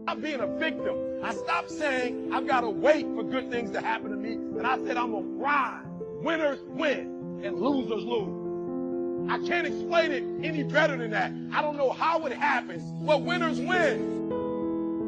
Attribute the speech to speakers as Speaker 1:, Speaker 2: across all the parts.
Speaker 1: Stop being a victim. I stopped saying I've got to wait for good things to happen to me, and I said I'm going to rise. Winners win and losers lose. I can't explain it any better than that. I don't know how it happens, but winners win.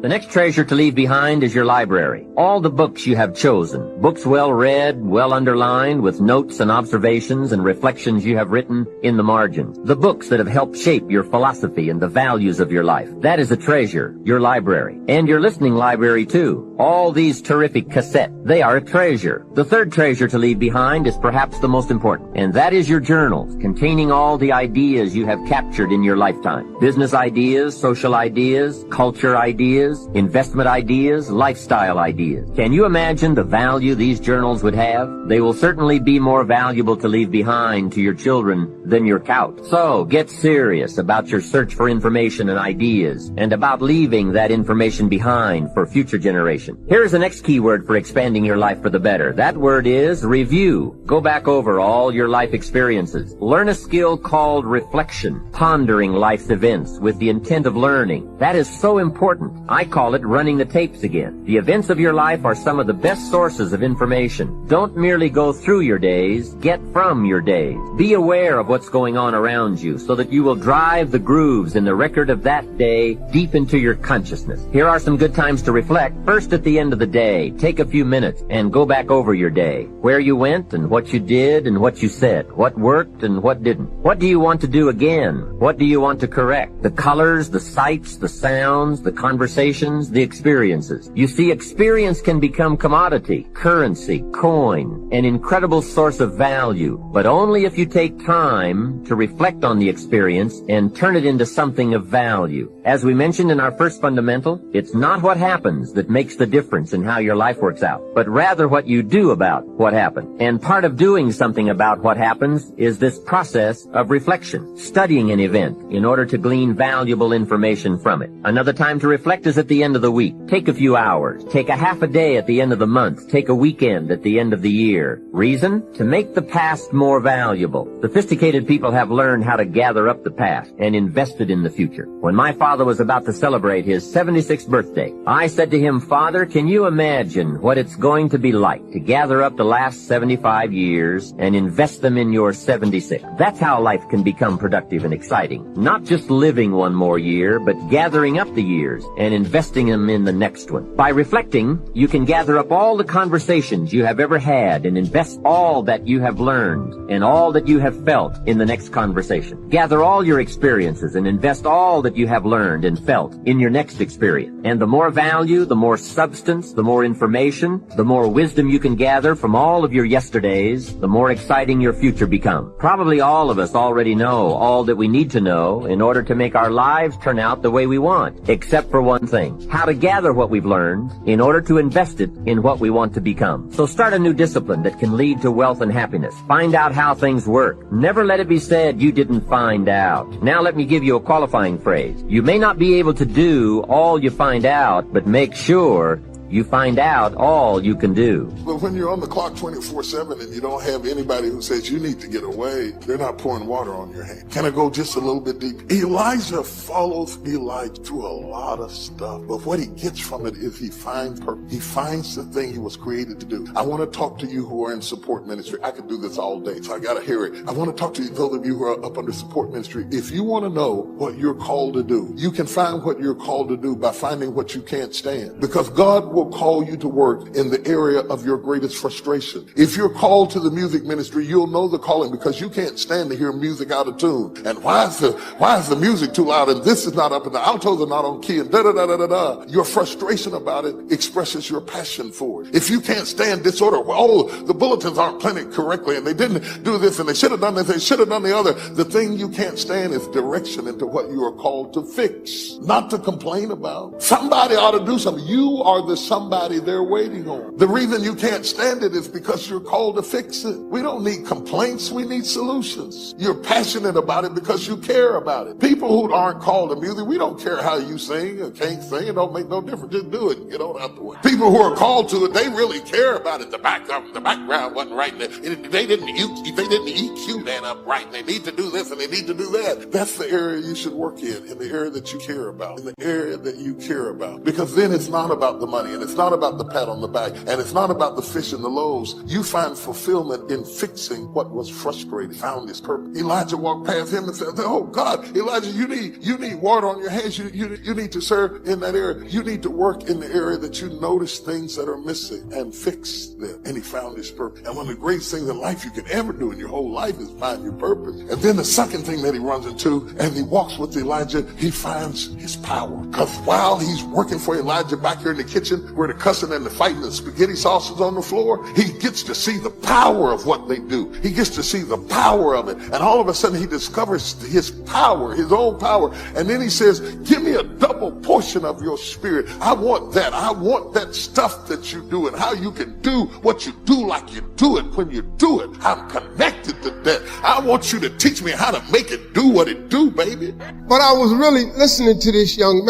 Speaker 2: The next treasure to leave behind is your library. All the books you have chosen. Books well read, well underlined, with notes and observations and reflections you have written in the margins. The books that have helped shape your philosophy and the values of your life. That is a treasure, your library. And your listening library too. All these terrific cassettes, they are a treasure. The third treasure to leave behind is perhaps the most important, and that is your journals, containing all the ideas you have captured in your lifetime. Business ideas, social ideas, culture ideas, investment ideas, lifestyle ideas. Can you imagine the value these journals would have? They will certainly be more valuable to leave behind to your children than your couch. So get serious about your search for information and ideas, and about leaving that information behind for future generations. Here's the next key word for expanding your life for the better. That word is review. Go back over all your life experiences. Learn a skill called reflection, pondering life's events with the intent of learning. That is so important. I call it running the tapes again. The events of your life are some of the best sources of information. Don't merely go through your days, get from your days. Be aware of what's going on around you so that you will drive the grooves in the record of that day deep into your consciousness. Here are some good times to reflect. First, at the end of the day, take a few minutes and go back over your day. Where you went and what you did and what you said. What worked and what didn't. What do you want to do again? What do you want to correct? The colors, the sights, the sounds, the conversations, the experiences. You see, experience can become commodity, currency, coin, an incredible source of value, but only if you take time to reflect on the experience and turn it into something of value. As we mentioned in our first fundamental, it's not what happens that makes the difference in how your life works out, but rather what you do about what happened. And part of doing something about what happens is this process of reflection, studying an event in order to glean valuable information from it. Another time to reflect is at the end of the week. Take a few hours. Take a half a day at the end of the month. Take a weekend at the end of the year. Reason? To make the past more valuable. Sophisticated people have learned how to gather up the past and invest it in the future. When my father was about to celebrate his 76th birthday, I said to him, "Father, can you imagine what it's going to be like to gather up the last 75 years and invest them in your 76th? That's how life can become productive and exciting. Not just living one more year, but gathering up the years and investing them in the next one. By reflecting, you can gather up all the conversations you have ever had and invest all that you have learned and all that you have felt in the next conversation. Gather all your experiences and invest all that you have learned and felt in your next experience. And the more value, the more substance, the more information, the more wisdom you can gather from all of your yesterdays, the more exciting your future becomes. Probably all of us already know all that we need to know in order to make our lives turn out the way we want, except for one thing: how to gather what we've learned in order to invest it in what we want to become. So start a new discipline that can lead to wealth and happiness. Find out how things work. Never let it be said you didn't find out. Now let me give you a qualifying phrase. You may not be able to do all you find out, but make sure you find out all you can do.
Speaker 3: But when you're on the clock 24/7 and you don't have anybody who says you need to get away, they're not pouring water on your hand. Can I go just a little bit deep? Elijah follows Elijah through a lot of stuff, but what he gets from it is he finds purpose. He finds the thing he was created to do. I want to talk to you who are in support ministry. I could do this all day, so I got to hear it. I want to talk to you, those of you who are up under support ministry. If you want to know what you're called to do, you can find what you're called to do by finding what you can't stand, because God will call you to work in the area of your greatest frustration. If you're called to the music ministry, you'll know the calling, because you can't stand to hear music out of tune. And why is the music too loud, and this is not up, and the altos are not on key, and da-da-da-da-da-da. Your frustration about it expresses your passion for it. If you can't stand disorder, well, the bulletins aren't printed correctly, and they didn't do this, and they should have done this, they should have done the other. The thing you can't stand is direction into what you are called to fix, not to complain about. Somebody ought to do something. You are the son somebody they're waiting on. The reason you can't stand it is because you're called to fix it. We don't need complaints, we need solutions. You're passionate about it because you care about it. People who aren't called to music, we don't care how you sing or can't sing. It don't make no difference. Just do it and get on out the way. People who are called to it, they really care about it. The background wasn't right. They didn't EQ that up right. They need to do this and they need to do that. That's the area you should work in the area that you care about, in the area that you care about. Because then it's not about the money, and it's not about the pat on the back, and it's not about the fish and the loaves. You find fulfillment in fixing what was frustrated, found his purpose. Elijah walked past him and said, oh God, Elijah, you need water on your hands. You need to serve in that area. You need to work in the area that you notice things that are missing and fix them. And he found his purpose. And one of the greatest things in life you can ever do in your whole life is find your purpose. And then the second thing that he runs into, and he walks with Elijah, he finds his power. Because while he's working for Elijah back here in the kitchen where the cussing and the fighting and the spaghetti sauce is on the floor, he gets to see the power of what they do. He gets to see the power of it. And all of a sudden he discovers his power, his own power. And then he says, give me a double portion of your spirit. I want that. I want that stuff that you do and how you can do what you do like you do it when you do it. I'm connected to that. I want you to teach me how to make it do what it do, baby.
Speaker 4: But I was really listening to this young man.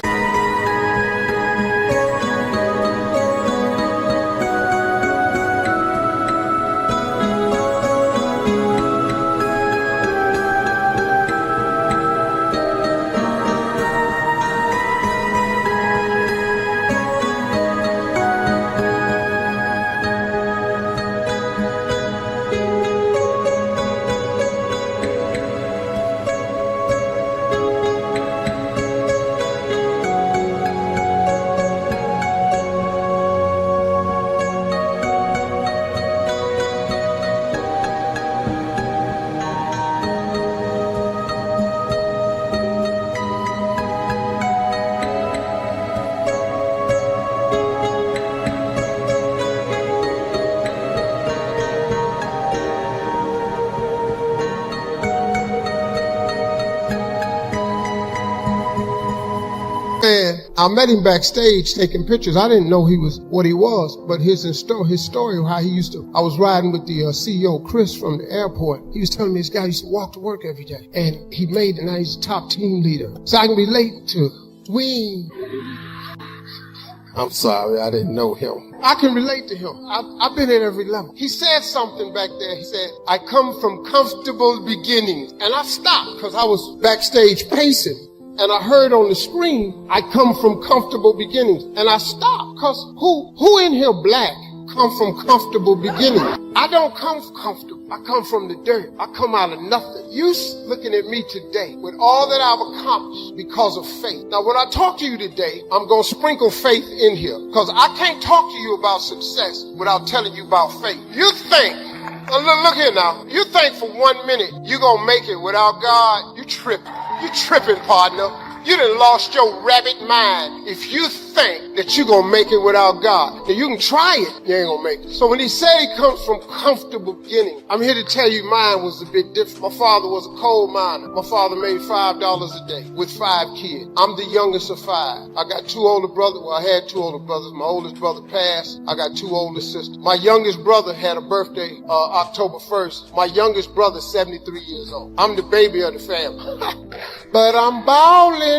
Speaker 4: And I met him backstage taking pictures. I didn't know he was what he was, but his story of how he used to, I was riding with the CEO, Chris, from the airport. He was telling me this guy used to walk to work every day. And he made it, now he's a top team leader. So I can relate to Dwayne. I'm sorry, I didn't know him. I can relate to him. I've been at every level. He said something back there. He said, I come from comfortable beginnings. And I stopped because I was backstage pacing. And I heard on the screen, I come from comfortable beginnings. And I stopped because who in here black come from comfortable beginnings? I don't come from comfortable. I come from the dirt. I come out of nothing. You looking at me today with all that I've accomplished because of faith. Now, when I talk to you today, I'm going to sprinkle faith in here because I can't talk to you about success without telling you about faith. You think, look here now, you think for 1 minute you're going to make it without God, you tripping. You tripping, partner. You done lost your rabbit mind if you think that you're going to make it without God. Now, you can try it, you ain't going to make it. So when he said he comes from comfortable beginning, I'm here to tell you mine was a bit different. My father was a coal miner. My father made $5 a day with 5 kids. I'm the youngest of 5. I got 2 older brothers. Well, I had 2 older brothers. My oldest brother passed. I got 2 older sisters. My youngest brother had a birthday October 1st. My youngest brother, 73 years old. I'm the baby of the family. But I'm ballin'.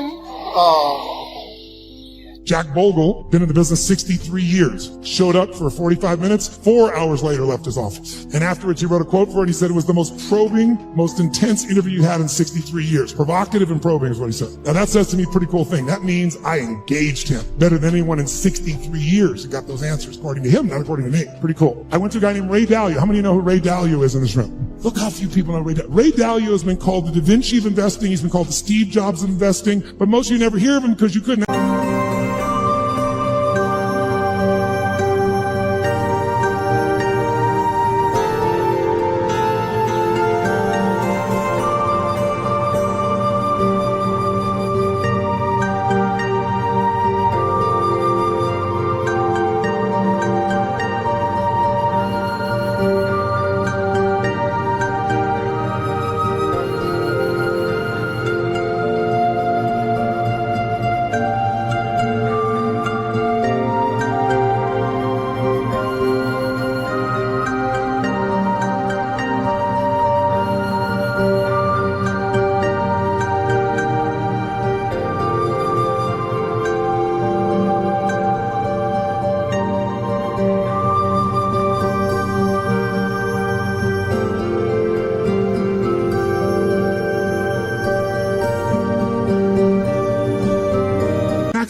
Speaker 5: Jack Bogle, been in the business 63 years, showed up for 45 minutes, 4 hours later left his office. And afterwards he wrote a quote for it. He said it was the most probing, most intense interview you had in 63 years. Provocative and probing is what he said. Now that says to me a pretty cool thing. That means I engaged him better than anyone in 63 years and got those answers, according to him, not according to me. Pretty cool. I went to a guy named Ray Dalio. How many of you know who Ray Dalio is in this room? Look how few people know Ray Dalio. Ray Dalio has been called the Da Vinci of investing. He's been called the Steve Jobs of investing. But most of you never hear of him because you couldn't.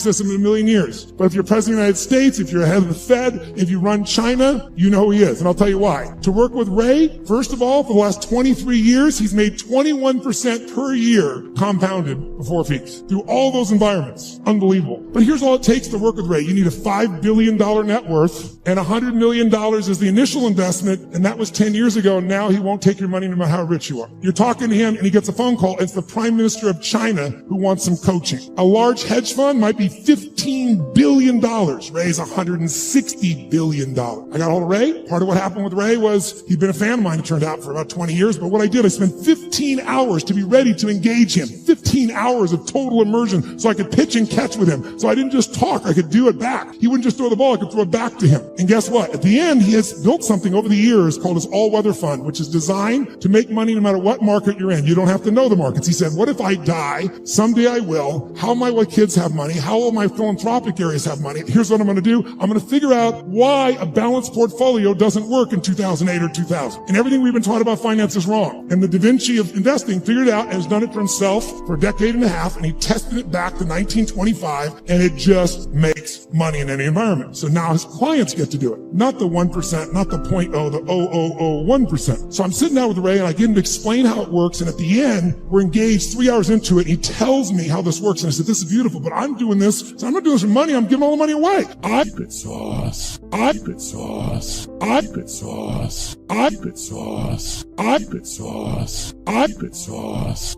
Speaker 5: system in a million years. But if you're president of the United States, if you're head of the Fed, if you run China, you know who he is. And I'll tell you why. To work with Ray, first of all, for the last 23 years, he's made 21% per year compounded before fees through all those environments. Unbelievable. But here's all it takes to work with Ray. You need a $5 billion net worth, and $100 million is the initial investment, and that was 10 years ago. Now he won't take your money no matter how rich you are. You're talking to him, and he gets a phone call. It's the Prime Minister of China who wants some coaching. A large hedge fund might be $15 billion. Ray's $160 billion. I got hold of Ray. Part of what happened with Ray was he'd been a fan of mine, it turned out, for about 20 years. But what I did, I spent 15 hours to be ready to engage him. 15 hours of total immersion so I could pitch and catch with him. So I didn't just talk, I could do it back. He wouldn't just throw the ball, I could throw it back to him. And guess what? At the end, he has built something over the years called his all-weather fund, which is designed to make money no matter what market you're in. You don't have to know the markets. He said, what if I die? Someday I will. How will my kids have money? How will my philanthropic areas have money? Here's what I'm going to do. I'm going to figure out why a balanced portfolio doesn't work in 2008 or 2000. And everything we've been taught about finance is wrong. And the Da Vinci of investing figured it out and has done it for himself for a decade and a half. And he tested it back to 1925, and it just makes money in any environment. So now his clients get to do it. Not the 1%, not the 0.0, the 0.001%. So I'm sitting down with Ray and I get him to explain how it works. And at the end, we're engaged 3 hours into it. He tells me how this works. And I said, this is beautiful, but I'm doing this. So I'm not doing this for money. I'm giving all the money away. I get sauce. I get sauce. I get sauce. I get sauce. I get sauce. I get sauce.